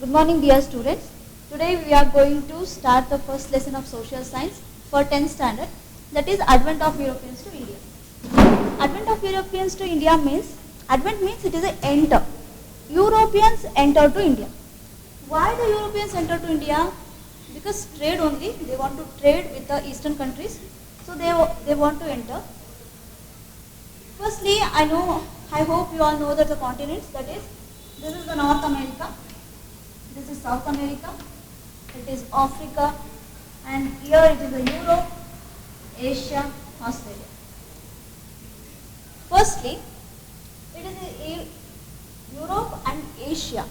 Good morning, dear students. Today we are going to start the first lesson of social science for 10th standard, that is Advent of Europeans to India. Advent of Europeans to India means, Advent means it is a enter. Europeans enter to India. Why the Europeans enter to India? Because trade only, they want to trade with the eastern countries, so they want to enter. Firstly, I hope you all know that the continents, that is, this is the North America, this is South America, it is Africa, and here it is the Europe, Asia, Australia. Firstly, it is Europe and Asia.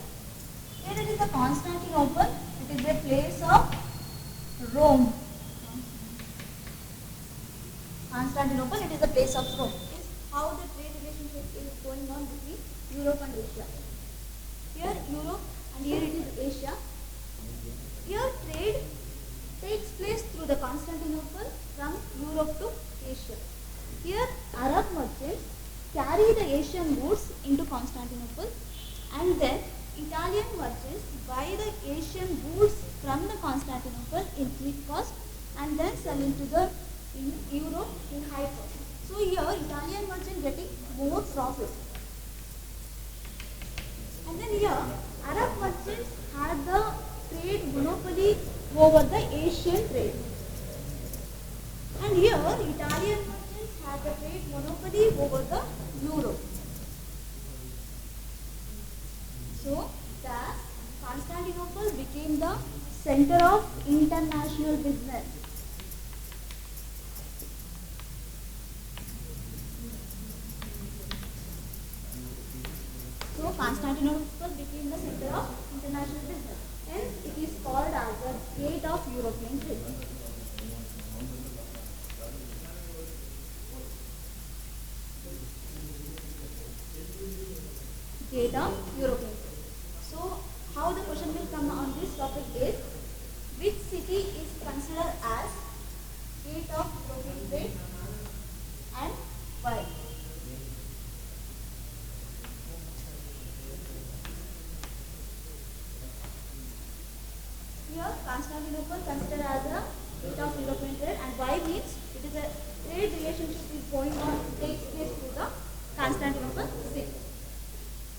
Here it is the Constantinople, it is a place of Rome. Constantinople, it is a place of Rome. Is how the trade relationship is going on between Europe and Asia. Here Europe and here it is Asia. Here trade takes place through the Constantinople from Europe to Asia. Here Arab merchants carry the Asian goods into Constantinople, and then Italian merchants buy the Asian goods from the Constantinople in cheap cost and then sell into in Europe in high cost. So here Italian merchant getting more profit. And then here Arab merchants had the trade monopoly over the Asian trade. And here Italian merchants had the trade monopoly over the Europe. So thus Constantinople became the center of international business. So Constantinople became the center of international business. Hence it is called as the gate of European trade. Gate of European trade. So how the question will come on this topic is, which city is considered as gate of European trade and why? Here Constantinople considered as a gate of European trade, and why means it is a trade relationship is going on, takes place through the Constantinople city.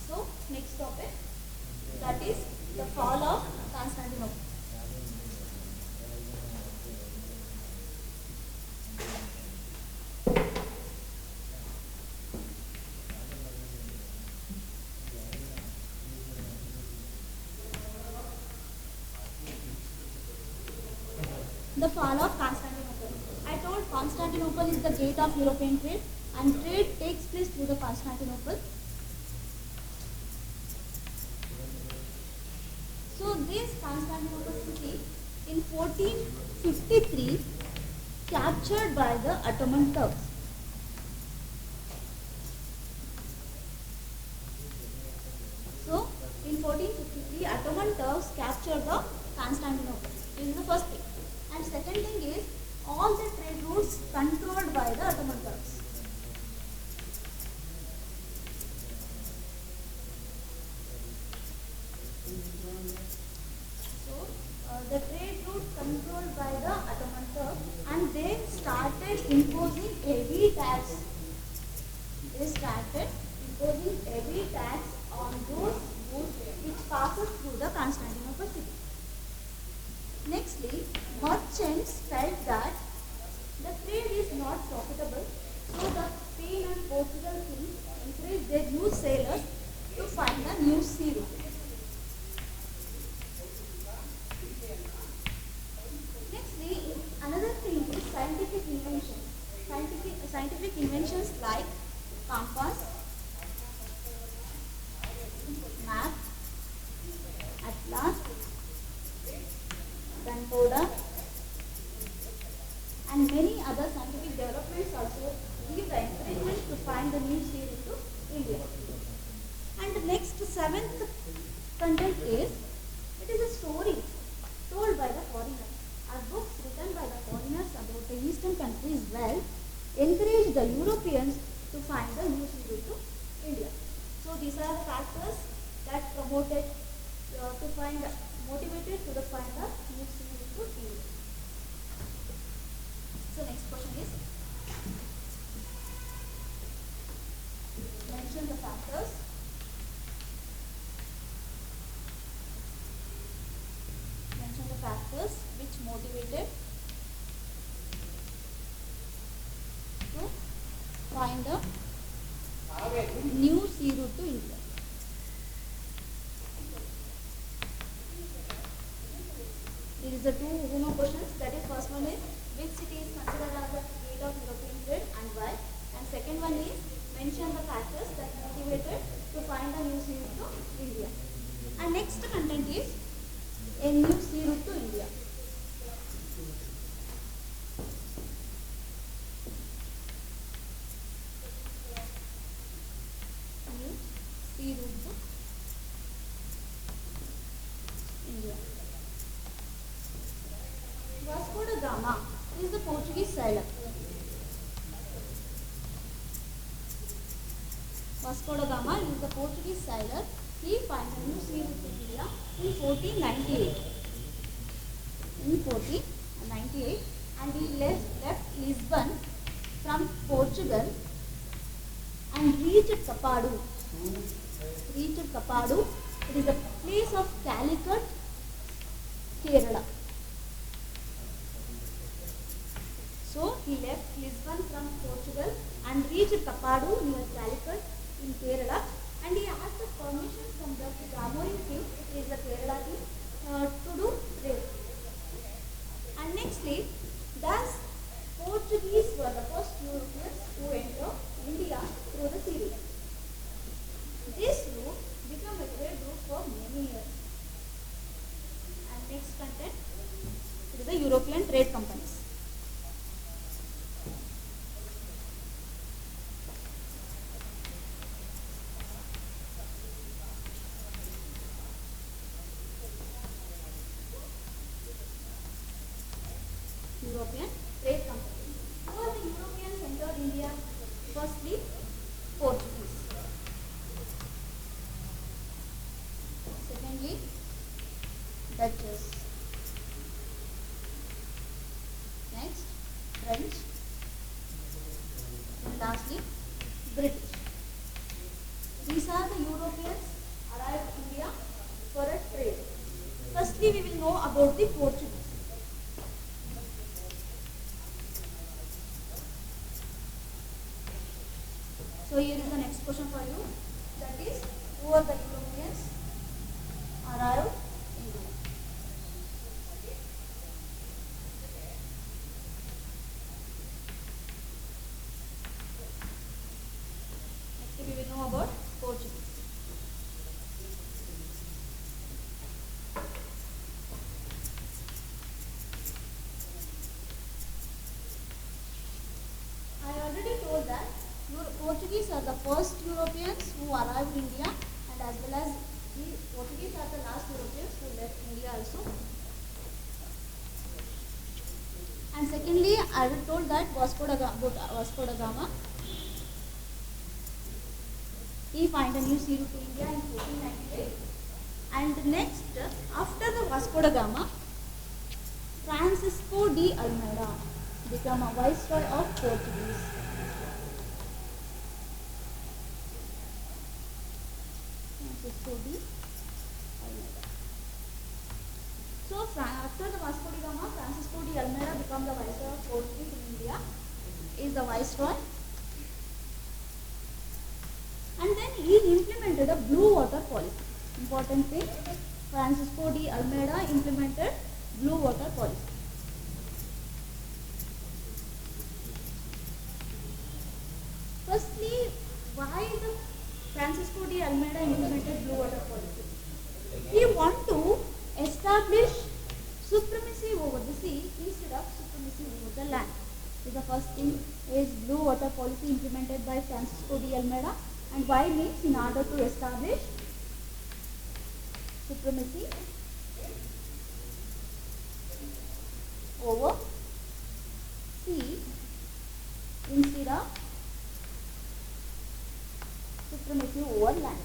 So next topic, that is the fall of Constantinople. The fall of Constantinople. I told Constantinople is the gate of European trade, and trade takes place through the Constantinople. So this Constantinople city in 1453 captured by the Ottoman Turks. So in 1453 Ottoman Turks captured the Constantinople. This is the first thing. And second thing is, all the trade routes controlled by the Ottoman Turks. So the trade route controlled by the Ottoman Turks, and they started imposing heavy tax. They started imposing heavy tax on those goods which passes through the Constantinople city. Nextly, merchants felt that the trade is not profitable, so the Spain and Portugal kings encouraged their new sailors to find a new sea route. Nextly, another thing is scientific inventions. Scientific inventions like compass, map, atlas, gunpowder, and many other scientific developments also give the encouragement to find the new sea route to India. And the next seventh content is, it is a story told by the foreigners. Our books written by the foreigners about the eastern countries encourage the Europeans to find the new sea route to India. So these are the factors that promoted to motivated to find the new sea route to India. So next question is, mention the factors which motivated to find a new sea route to India. There is a two more questions. That is, first one is, which city is considered as the gate of European trade and why? And second one is, mention the factors that motivated to find a new sea route to India. And next content is a new sea route to India. New sea route to India. Vasco da Gama is the Portuguese sailor. Vasco da Gama is the Portuguese sailor. He found a new sea route to India in 1498. And he left Lisbon from Portugal and reached Kapadu. It is a place of Calicut, Kerala. So he left Lisbon from Portugal and reached Kapadu near Calicut in Kerala, and he asked the permission from the Gamorin king, it is the Kerala king, to do trade. And nextly, thus Portuguese were the first Europeans who entered India through the sea route. This route became a trade route for many years. And next content, it is the European trade companies. European trade companies. Who are the Europeans entered India? Firstly, Portuguese. Secondly, Dutchess. Next, French. And lastly, British. These are the Europeans arrived in India for a trade. Firstly, we will know about the Portuguese. So here is the next question for you. That is, who are the Europeans arrived in India? Next we will know about Portuguese. I already told that Portuguese are the first Europeans who arrived in India, and as well as the Portuguese are the last Europeans who left India also. And secondly, I will told that Vasco da Gama, he found a new sea route to India in 1498. And next, after the Vasco da Gama, Francisco de Almeida became a viceroy of Portuguese. So after the Vasco da Gama, Francisco de Almeida became the viceroy of Portuguese in India. Is the viceroy, and then he implemented a blue water policy. Important thing, Francisco de Almeida implemented blue water policy. Firstly, why the Francisco de Almeida implemented blue water policy? He wanted to establish supremacy over the sea instead of supremacy over the land. So the first thing is blue water policy implemented by Francisco de Almeida, and why means in order to establish supremacy over sea instead of supremacy over land.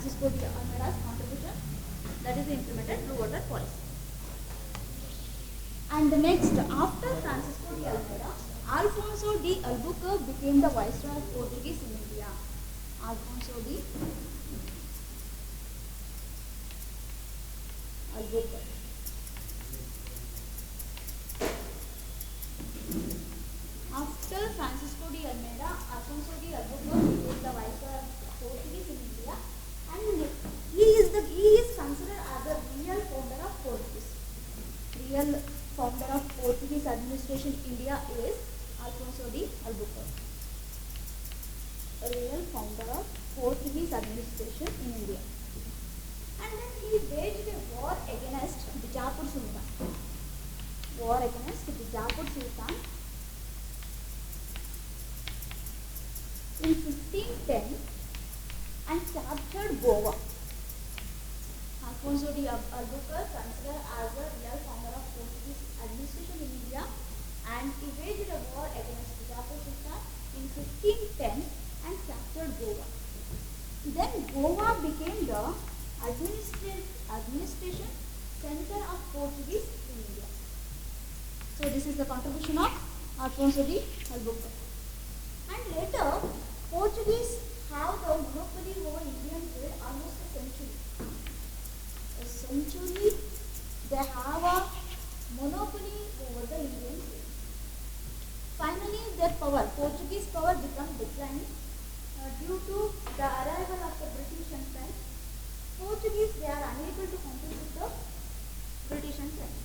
Francisco de Almeida's contribution, that is the implemented blue water policy. And next, after Francisco de Almeida, Alfonso de Albuquerque became the viceroy of Portuguese in India. Alfonso de Albuquerque. After Francisco de Almeida, Alfonso de Albuquerque became the viceroy of Portuguese in India, and he is considered as a real founder of Portuguese. Real founder of Portuguese administration in India is Alfonso de Albuquerque. A real founder of Portuguese administration in India. And then he waged a war against Bijapur Sultan. War against Bijapur Sultan in 1510 and captured Goa. Alfonso de Albuquerque, considered as a real founder of Portuguese administration in India, and he waged a war against Bijapur Sultan in 1510 and captured Goa. Then Goa became the administration center of Portuguese in India. So this is the contribution of Alfonso de Albuquerque. And later, Portuguese have the monopoly over Indian trade almost a century. They have a monopoly over the Indian trade. Finally, their power, Portuguese power, became declined due to the arrival of the British and French. Portuguese, they are unable to compete with the British and French.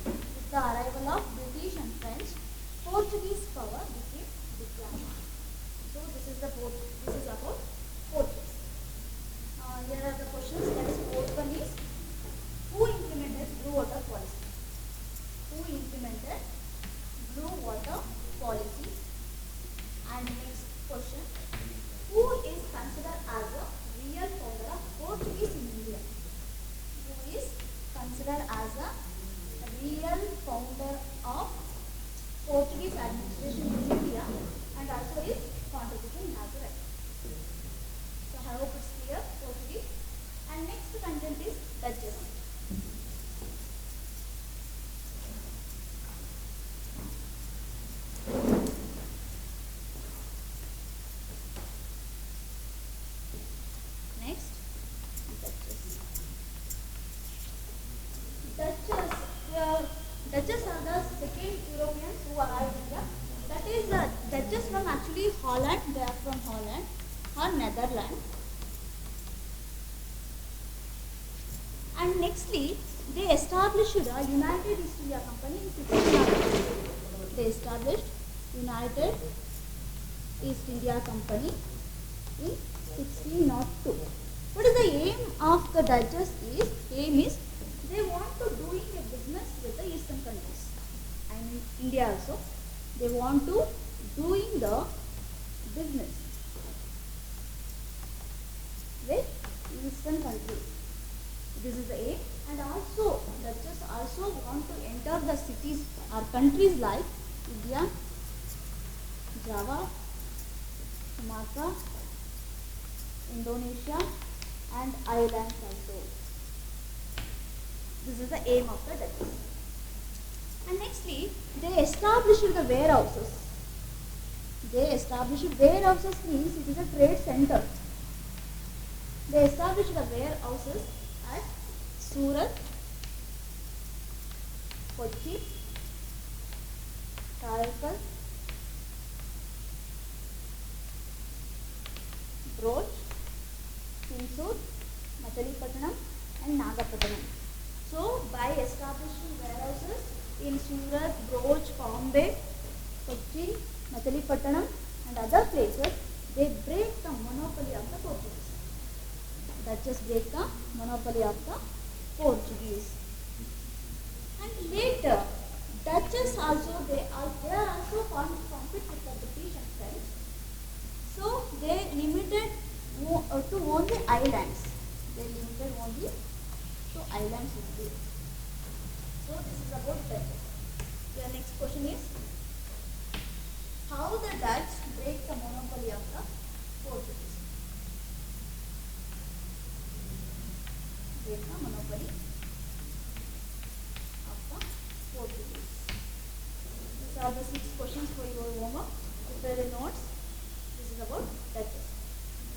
With the arrival of British and French, Portuguese power became declined. So this is about Portuguese. Here are the questions. That is, fourth one is, who implemented blue water policy? Who implemented blue water policy? And next question, who is considered as a real founder of Portuguese in India? Who is considered as a real founder of Portuguese administration in India, and also his contribution in Nazareth? So I hope it's clear, Portuguese. And next content is Dutchess. Next, Dutchess are the second Europeans who arrived in India. That is, Dutchess from actually Holland. They are from Holland or Netherlands. And nextly, they established a United East India Company in 1602. They established United East India Company in 1602. What is the aim of the Dutchess? Aim is they want to doing a business with the Eastern countries. And in India also, they want to doing the business with Eastern countries. This is the aim. And also, Dutchess also want to enter the cities or countries like India, Java, Sumatra, Indonesia, and Ireland also. This is the aim of the Dutchess. And nextly, they established the warehouses. They established warehouses means it is a trade center. They established the warehouses at Surat, Kochi, Karaikal, Broach, Thrissur, Machilipatnam, and Nagapatnam. So, by establishing warehouses in Surat, Broach, Bombay, Kochi, Machilipatnam, and other places, they break the monopoly of the Portuguese. Dutchess break the monopoly of the Portuguese. And later, Dutchess also, they are also compete with the British and French. So, they limited to only islands. They limited only to islands only. So, this is about Dutchess. Your next question is, how the Dutch break the monopoly of the Portuguese? are the 6 questions for your homework. Prepare the notes. This is about